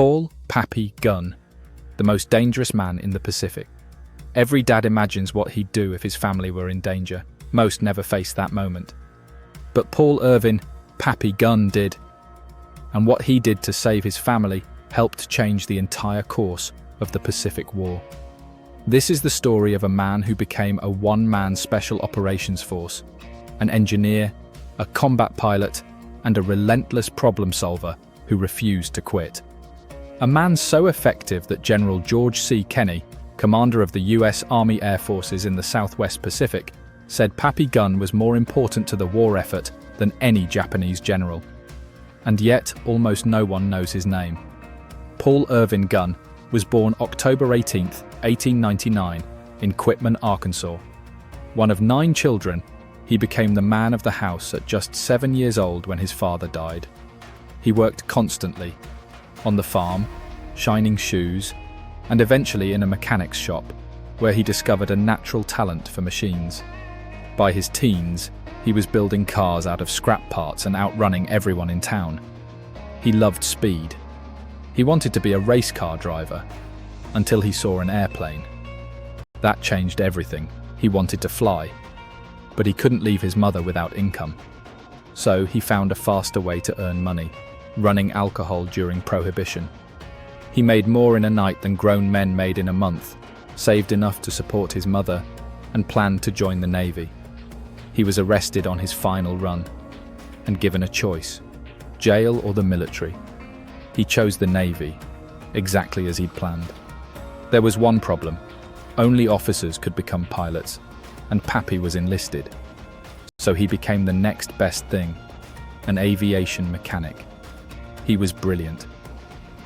Paul "Pappy" Gunn, the most dangerous man in the Pacific. Every dad imagines what he'd do if his family were in danger. Most never face that moment. But Paul Irvin "Pappy" Gunn did. And what he did to save his family helped change the entire course of the Pacific War. This is the story of a man who became a one-man special operations force, an engineer, a combat pilot, and a relentless problem solver who refused to quit. A man so effective that General George C. Kenney, commander of the U.S. Army Air Forces in the Southwest Pacific, said Pappy Gunn was more important to the war effort than any Japanese general. And yet, almost no one knows his name. Paul Irvin Gunn was born October 18, 1899, in Quitman, Arkansas. One of 9 children, he became the man of the house at just 7 years old when his father died. He worked constantly, on the farm, shining shoes, and eventually in a mechanic's shop, where he discovered a natural talent for machines. By his teens, he was building cars out of scrap parts and outrunning everyone in town. He loved speed. He wanted to be a race car driver, until he saw an airplane. That changed everything. He wanted to fly, but he couldn't leave his mother without income. So he found a faster way to earn money, running alcohol during Prohibition. He made more in a night than grown men made in a month, saved enough to support his mother, and planned to join the Navy. He was arrested on his final run and given a choice, jail or the military. He chose the Navy, exactly as he'd planned. There was one problem. Only officers could become pilots, and Pappy was enlisted. So he became the next best thing, an aviation mechanic. He was brilliant.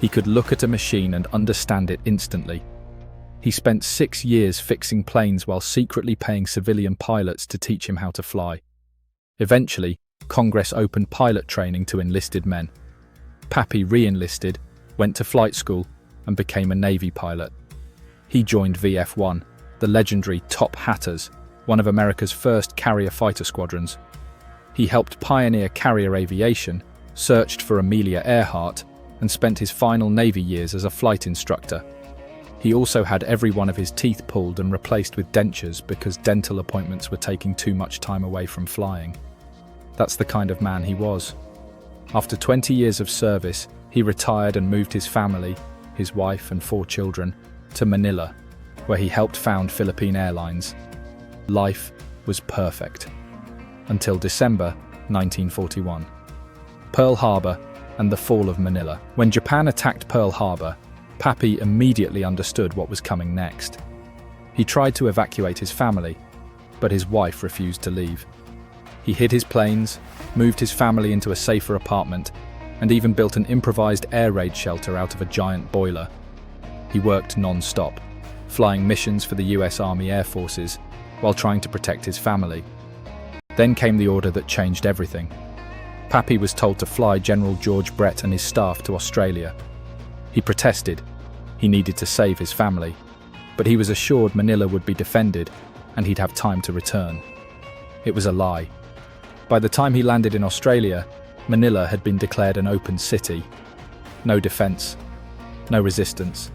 He could look at a machine and understand it instantly. He spent 6 years fixing planes while secretly paying civilian pilots to teach him how to fly. Eventually, Congress opened pilot training to enlisted men. Pappy re-enlisted, went to flight school, and became a Navy pilot. He joined VF-1, the legendary Top Hatters, one of America's first carrier fighter squadrons. He helped pioneer carrier aviation, searched for Amelia Earhart, and spent his final Navy years as a flight instructor. He also had every one of his teeth pulled and replaced with dentures because dental appointments were taking too much time away from flying. That's the kind of man he was. After 20 years of service, he retired and moved his family, his wife and 4 children, to Manila, where he helped found Philippine Airlines. Life was perfect. Until December 1941. Pearl Harbor and the fall of Manila. When Japan attacked Pearl Harbor, Pappy immediately understood what was coming next. He tried to evacuate his family, but his wife refused to leave. He hid his planes, moved his family into a safer apartment, and even built an improvised air raid shelter out of a giant boiler. He worked non-stop, flying missions for the US Army Air Forces while trying to protect his family. Then came the order that changed everything. Pappy was told to fly General George Brett and his staff to Australia. He protested. He needed to save his family, but he was assured Manila would be defended and he'd have time to return. It was a lie. By the time he landed in Australia, Manila had been declared an open city. No defense, no resistance.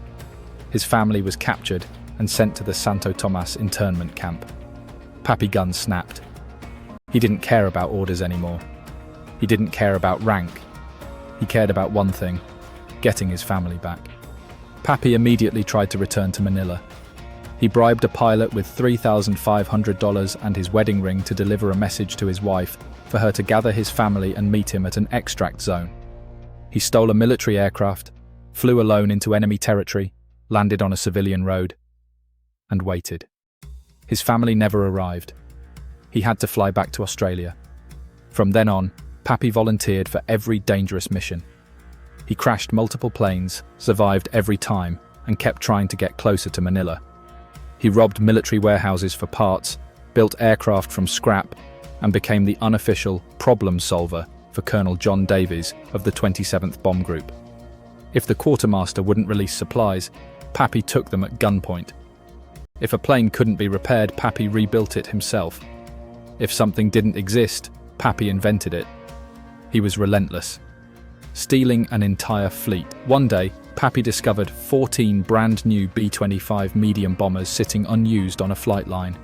His family was captured and sent to the Santo Tomas internment camp. Pappy Gunn snapped. He didn't care about orders anymore. He didn't care about rank. He cared about one thing: getting his family back. Pappy immediately tried to return to Manila. He bribed a pilot with $3,500 and his wedding ring to deliver a message to his wife for her to gather his family and meet him at an extract zone. He stole a military aircraft, flew alone into enemy territory, landed on a civilian road, and waited. His family never arrived. He had to fly back to Australia. From then on, Pappy volunteered for every dangerous mission. He crashed multiple planes, survived every time, and kept trying to get closer to Manila. He robbed military warehouses for parts, built aircraft from scrap, and became the unofficial problem solver for Colonel John Davies of the 27th Bomb Group. If the quartermaster wouldn't release supplies, Pappy took them at gunpoint. If a plane couldn't be repaired, Pappy rebuilt it himself. If something didn't exist, Pappy invented it. He was relentless. stealing an entire fleet. One day, Pappy discovered 14 brand new B-25 medium bombers sitting unused on a flight line.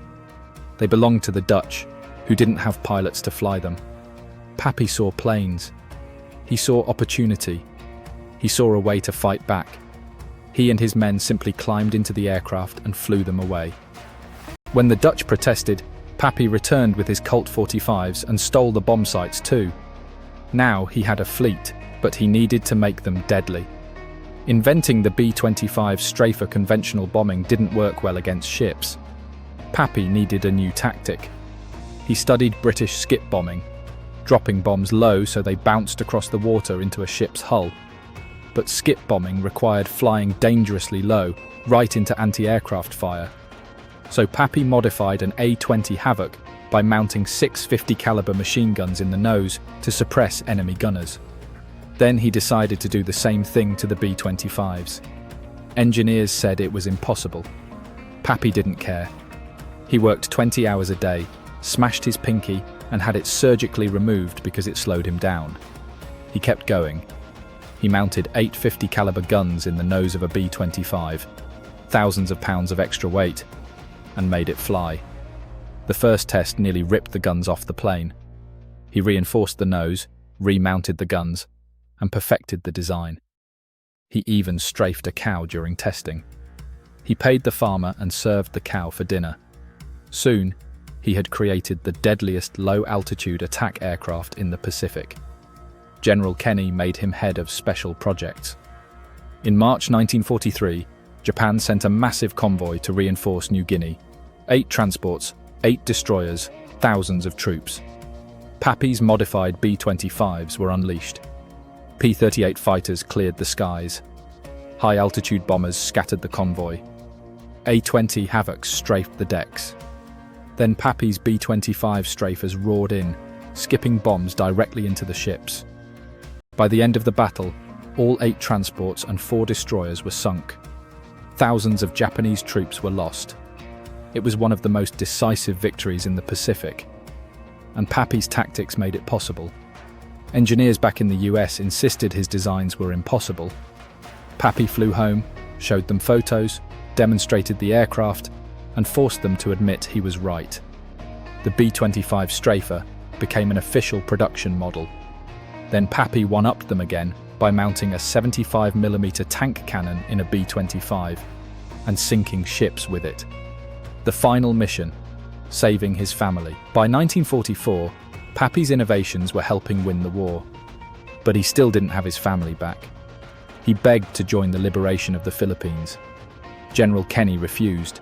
They belonged to the Dutch, who didn't have pilots to fly them. Pappy saw planes. He saw opportunity. He saw a way to fight back. He and his men simply climbed into the aircraft and flew them away. When the Dutch protested, Pappy returned with his Colt 45s and stole the bomb sites too. Now he had a fleet, but he needed to make them deadly. Inventing the B-25 strafe for conventional bombing didn't work well against ships. Pappy needed a new tactic. He studied British skip bombing, dropping bombs low so they bounced across the water into a ship's hull. But skip bombing required flying dangerously low, right into anti-aircraft fire. So Pappy modified an A-20 Havoc by mounting 6 50 caliber machine guns in the nose to suppress enemy gunners. Then he decided to do the same thing to the B-25s. Engineers said it was impossible. Pappy didn't care. He worked 20 hours a day, smashed his pinky, and had it surgically removed because it slowed him down. He kept going. He mounted 8 50 caliber guns in the nose of a B-25, thousands of pounds of extra weight, and made it fly. The first test nearly ripped the guns off the plane. He reinforced the nose, remounted the guns, and perfected the design. He even strafed a cow during testing. He paid the farmer and served the cow for dinner. Soon, he had created the deadliest low-altitude attack aircraft in the Pacific. General Kenny made him head of special projects. In March 1943, Japan sent a massive convoy to reinforce New Guinea. 8 transports, 8 destroyers, thousands of troops. Pappy's modified B-25s were unleashed. P-38 fighters cleared the skies. High-altitude bombers scattered the convoy. A-20 Havocs strafed the decks. Then Pappy's B-25 strafers roared in, skipping bombs directly into the ships. By the end of the battle, all 8 transports and 4 destroyers were sunk. Thousands of Japanese troops were lost. It was one of the most decisive victories in the Pacific, and Pappy's tactics made it possible. Engineers back in the US insisted his designs were impossible. Pappy flew home, showed them photos, demonstrated the aircraft, and forced them to admit he was right. The B-25 Strafer became an official production model. Then Pappy one-upped them again by mounting a 75mm tank cannon in a B-25 and sinking ships with it. The final mission, saving his family. By 1944, Pappy's innovations were helping win the war. But he still didn't have his family back. He begged to join the liberation of the Philippines. General Kenny refused.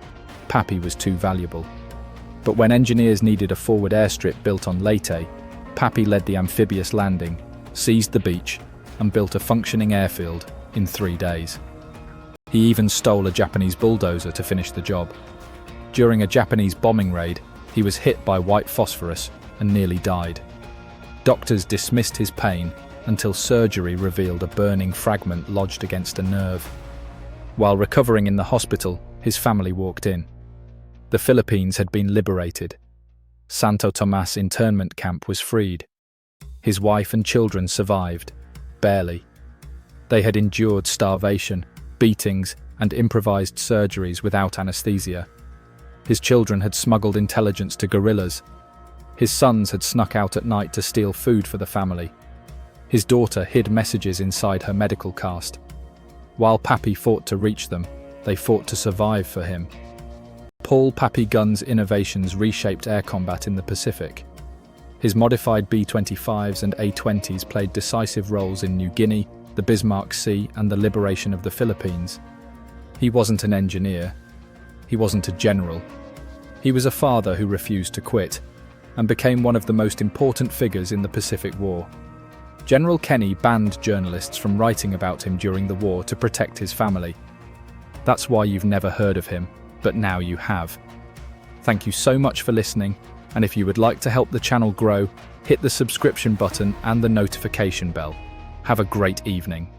Pappy was too valuable. But when engineers needed a forward airstrip built on Leyte, Pappy led the amphibious landing, seized the beach, and built a functioning airfield in 3 days. He even stole a Japanese bulldozer to finish the job. During a Japanese bombing raid, he was hit by white phosphorus and nearly died. Doctors dismissed his pain until surgery revealed a burning fragment lodged against a nerve. While recovering in the hospital, his family walked in. The Philippines had been liberated. Santo Tomas internment camp was freed. His wife and children survived, barely. They had endured starvation, beatings, and improvised surgeries without anesthesia. His children had smuggled intelligence to guerrillas. His sons had snuck out at night to steal food for the family. His daughter hid messages inside her medical cast. While Pappy fought to reach them, they fought to survive for him. Pappy Gunn's innovations reshaped air combat in the Pacific. His modified B-25s and A-20s played decisive roles in New Guinea, the Bismarck Sea, and the liberation of the Philippines. He wasn't an engineer. He wasn't a general. He was a father who refused to quit, and became one of the most important figures in the Pacific War. General Kenny banned journalists from writing about him during the war to protect his family. That's why you've never heard of him, but now you have. Thank you so much for listening, and if you would like to help the channel grow, hit the subscription button and the notification bell. Have a great evening.